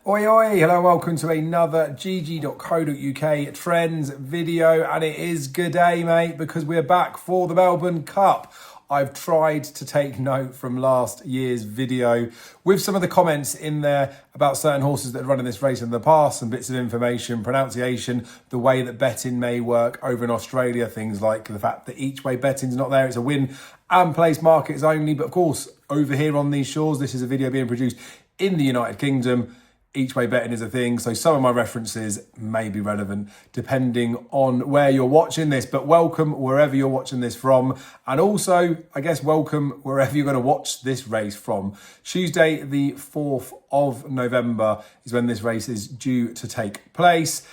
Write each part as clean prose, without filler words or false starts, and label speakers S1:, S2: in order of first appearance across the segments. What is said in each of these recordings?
S1: Oi oi, hello and welcome to another GG.CO.UK trends video, and it is good day mate because we're back for the Melbourne Cup. I've tried to take note from last year's video with some of the comments in there about certain horses that have run in this race in the past, some bits of information, pronunciation, the way that betting may work over in Australia, things like the fact that each way betting's not there, it's a win and place markets only. But of course, over here on these shores, this is a video being produced in the United Kingdom. Each way betting is a thing, so some of my references may be relevant depending on where you're watching this, but welcome wherever you're watching this from. And also, I guess, welcome wherever you're going to watch this race from. Tuesday, the 4th of November is when this race is due to take place.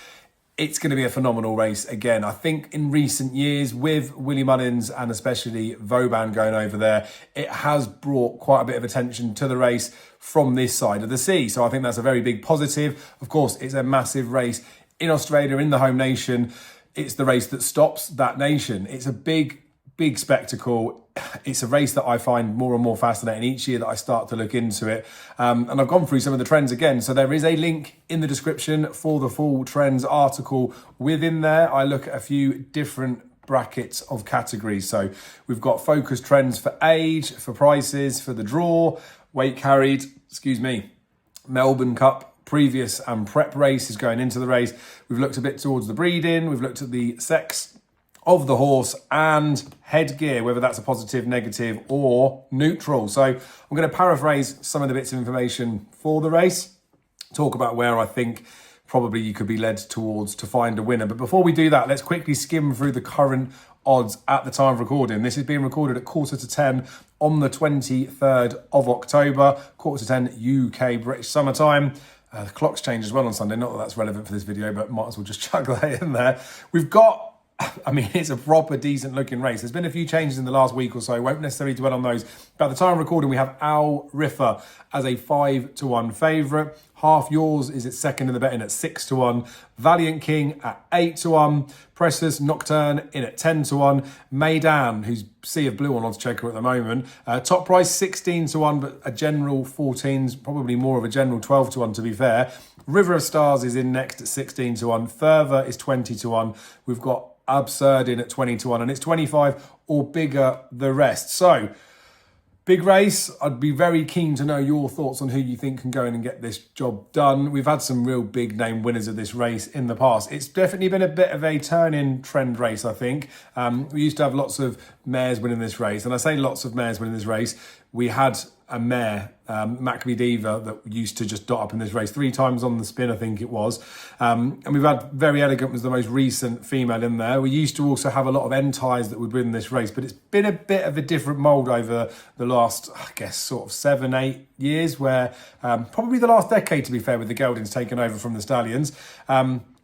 S1: It's going to be a phenomenal race again. I think in recent years, with Willie Mullins and especially Vauban going over there, it has brought quite a bit of attention to the race from this side of the sea. So I think that's a very big positive. Of course, it's a massive race in Australia, in the home nation. It's the race that stops that nation. It's a big spectacle. It's a race that I find more and more fascinating each year that I start to look into it. And I've gone through some of the trends again. So there is a link in the description for the full trends article. Within there, I look at a few different brackets of categories. So we've got focus trends for age, for prices, for the draw, weight carried, Melbourne Cup, previous and prep races going into the race. We've looked a bit towards the breeding. We've looked at the sex of the horse and headgear, whether that's a positive, negative or neutral. So I'm going to paraphrase some of the bits of information for the race, talk about where I think probably you could be led towards to find a winner. But before we do that, let's quickly skim through the current odds at the time of recording. This is being recorded at 9:45 on the 23rd of October, 9:45 UK British summertime. The clocks change as well on Sunday. Not that that's relevant for this video, but might as well just chuck that in there. We've got, it's a proper decent looking race. There's been a few changes in the last week or so. Won't necessarily dwell on those. But at the time of recording, we have Al Riffa as a 5-1 favourite. Half Yours is its second in the betting at 6-1. Valiant King at 8-1. Precious Nocturne in at 10-1. Maidan, who's Sea of Blue on odds checker at the moment. Top price 16-1, but a general 14's probably more of a general 12-1 to be fair. River of Stars is in next at 16-1. Fervor is 20-1. We've got Absurd in at 20-1, and it's 25 or bigger the rest. So big race. I'd be very keen to know your thoughts on who you think can go in and get this job done. We've had some real big name winners of this race in the past. It's definitely been a bit of a turn-in trend race, I think. We used to have lots of mares winning this race, and I say lots of mares winning this race. We had a mare, Maccabee Diva, that used to just dot up in this race 3 times on the spin, I think it was. And we've had Very Elegant was the most recent female in there. We used to also have a lot of N-ties that would win this race, but it's been a bit of a different mould over the last, I guess, sort of 7-8 years, where probably the last decade, to be fair, with the geldings taken over from the stallions.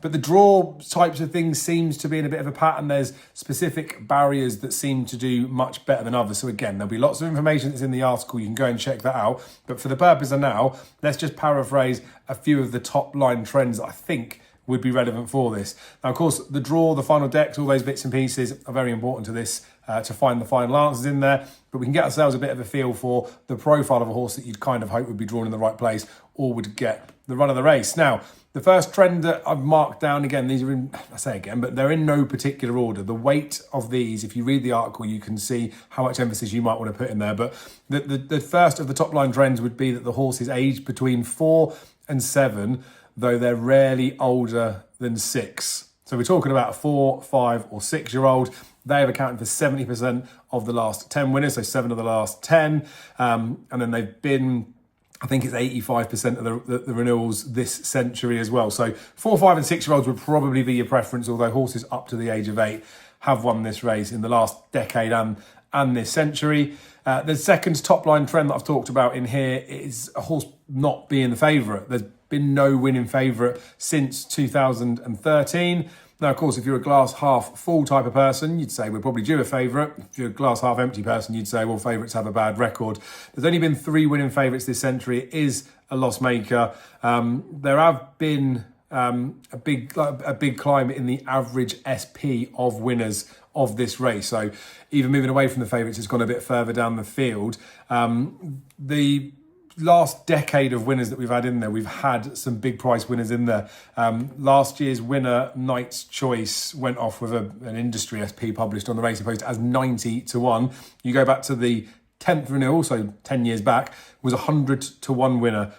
S1: But the draw types of things seems to be in a bit of a pattern. There's specific barriers that seem to do much better than others. So again, there'll be lots of information that's in the article. You can go and check that out. But for the purpose of now, let's just paraphrase a few of the top line trends that I think would be relevant for this. Now, of course, the draw, the final decks, all those bits and pieces are very important to this, to find the final answers in there. But we can get ourselves a bit of a feel for the profile of a horse that you'd kind of hope would be drawn in the right place or would get the run of the race. Now, the first trend that I've marked down, again, these are in, I say again, but they're in no particular order. The weight of these, if you read the article, you can see how much emphasis you might want to put in there. But the first of the top line trends would be that the horse is aged between 4 and 7, though they're rarely older than 6. So we're talking about a 4, 5 or 6-year-old. They have accounted for 70% of the last 10 winners, so 7 of the last 10. And then they've been, I think it's 85% of the renewals this century as well. So 4, 5 and 6-year-olds would probably be your preference, although horses up to the age of 8 have won this race in the last decade and this century. The second top line trend that I've talked about in here is a horse not being the favourite. There's been no winning favourite since 2013. Now, of course, if you're a glass half full type of person, you'd say we're probably due a favourite. If you're a glass half empty person, you'd say, well, favourites have a bad record. There's only been 3 winning favourites this century. It is a loss maker. There have been a big climb in the average SP of winners of this race. So even moving away from the favourites, it's gone a bit further down the field. The last decade of winners that we've had in there, we've had some big price winners in there. Last year's winner, Knight's Choice, went off with an industry SP published on the Racing Post as 90-1. You go back to the 10th renewal, so 10 years back, was 100-1 winner.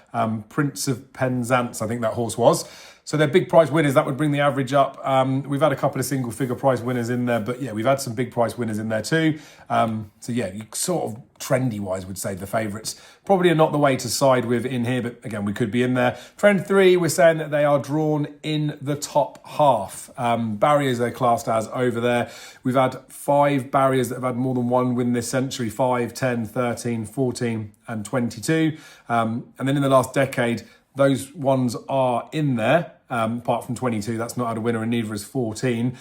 S1: Prince of Penzance, I think that horse was. So they're big price winners. That would bring the average up. We've had a couple of single figure price winners in there, but yeah, we've had some big price winners in there too. So yeah, you sort of trendy wise would say the favourites probably are not the way to side with in here, but again, we could be in there. Trend 3, we're saying that they are drawn in the top half. Barriers they're classed as over there. We've had 5 barriers that have had more than one win this century: 5, 10, 13, 14 and 22. And then in the last decade, those ones are in there, apart from 22, that's not had a winner, and neither is 14.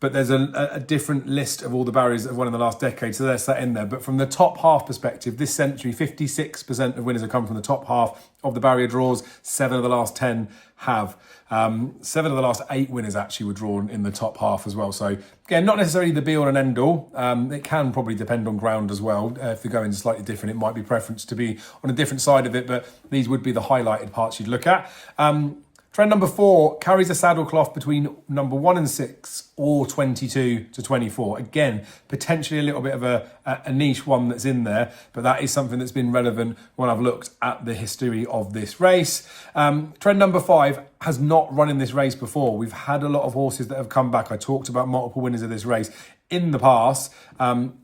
S1: But there's a different list of all the barriers that have won in the last decade, so they're set in there. But from the top half perspective, this century, 56% of winners have come from the top half of the barrier draws. 7 of the last 10 have. 7 of the last 8 winners actually were drawn in the top half as well. So again, not necessarily the be all and end all. It can probably depend on ground as well. If you're going slightly different, it might be preference to be on a different side of it, but these would be the highlighted parts you'd look at. Trend number 4 carries a saddlecloth between number 1 and 6 or 22-24. Again, potentially a little bit of a niche one that's in there, but that is something that's been relevant when I've looked at the history of this race. Trend number 5 has not run in this race before. We've had a lot of horses that have come back. I talked about multiple winners of this race in the past.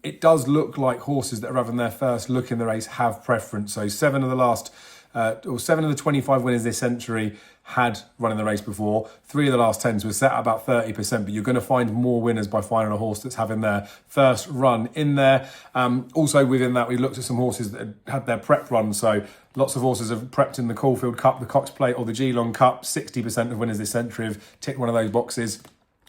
S1: It does look like horses that are having their first look in the race have preference. So 7 of the 25 winners this century had run in the race before. 3 of the last 10s were set at about 30%, but you're going to find more winners by finding a horse that's having their first run in there. Also within that, we looked at some horses that had their prep run. So lots of horses have prepped in the Caulfield Cup, the Cox Plate or the Geelong Cup. 60% of winners this century have ticked one of those boxes.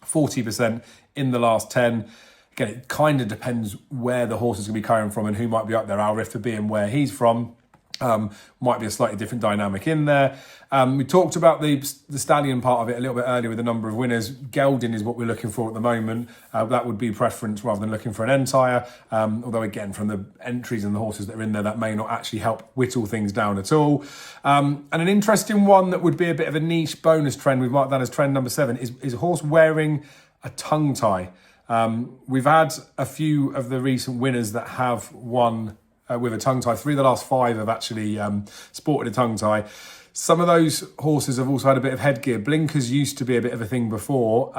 S1: 40% in the last 10. Again, it kind of depends where the horse is going to be coming from and who might be up there. Our Riff being where he's from. Might be a slightly different dynamic in there. We talked about the stallion part of it a little bit earlier with the number of winners. Gelding is what we're looking for at the moment. That would be preference rather than looking for an entire. Although again, from the entries and the horses that are in there, that may not actually help whittle things down at all. And an interesting one that would be a bit of a niche bonus trend we've marked down as trend number 7 is a horse wearing a tongue tie. We've had a few of the recent winners that have won with a tongue tie. 3 of the last 5 have actually sported a tongue tie. Some of those horses have also had a bit of headgear. Blinkers used to be a bit of a thing before.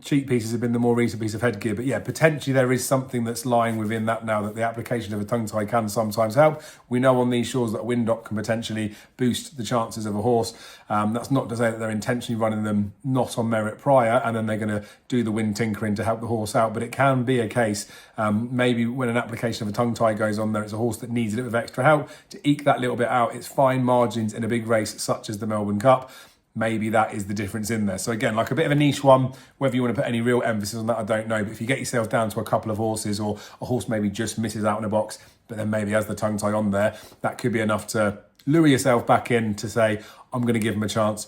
S1: Cheek pieces have been the more recent piece of headgear. But yeah, potentially there is something that's lying within that now, that the application of a tongue tie can sometimes help. We know on these shores that a windop can potentially boost the chances of a horse. That's not to say that they're intentionally running them not on merit prior and then they're going to do the wind tinkering to help the horse out. But it can be a case, maybe when an application of a tongue tie goes on there, it's a horse that needs a little bit of extra help to eke that little bit out. It's fine margins in a big race such as the Melbourne Cup. Maybe that is the difference in there. So again, like a bit of a niche one, whether you want to put any real emphasis on that, I don't know. But if you get yourself down to a couple of horses, or a horse maybe just misses out in a box, but then maybe has the tongue tie on there, that could be enough to lure yourself back in to say, I'm going to give him a chance,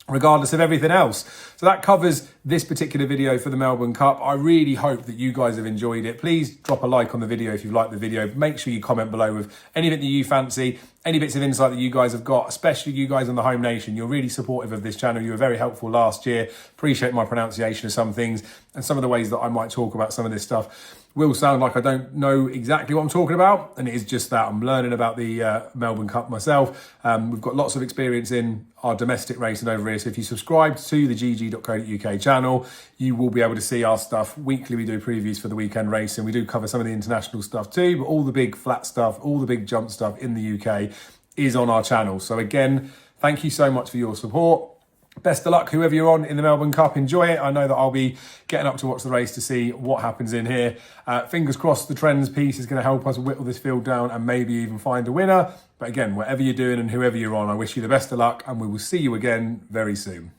S1: regardless of everything else. So that covers this particular video for the Melbourne Cup. I really hope that you guys have enjoyed it. Please drop a like on the video if you've liked the video. Make sure you comment below with anything that you fancy, any bits of insight that you guys have got, especially you guys on the home nation. You're really supportive of this channel. You were very helpful last year. Appreciate my pronunciation of some things and some of the ways that I might talk about some of this stuff will sound like I don't know exactly what I'm talking about, and it is just that. I'm learning about the Melbourne Cup myself. We've got lots of experience in our domestic racing over here, so if you subscribe to the GG.CO.UK channel, you will be able to see our stuff. Weekly we do previews for the weekend racing. We do cover some of the international stuff too, but all the big flat stuff, all the big jump stuff in the UK is on our channel. So again, thank you so much for your support. Best of luck, whoever you're on in the Melbourne Cup. Enjoy it. I know that I'll be getting up to watch the race to see what happens in here. Fingers crossed the trends piece is going to help us whittle this field down and maybe even find a winner. But again, whatever you're doing and whoever you're on, I wish you the best of luck and we will see you again very soon.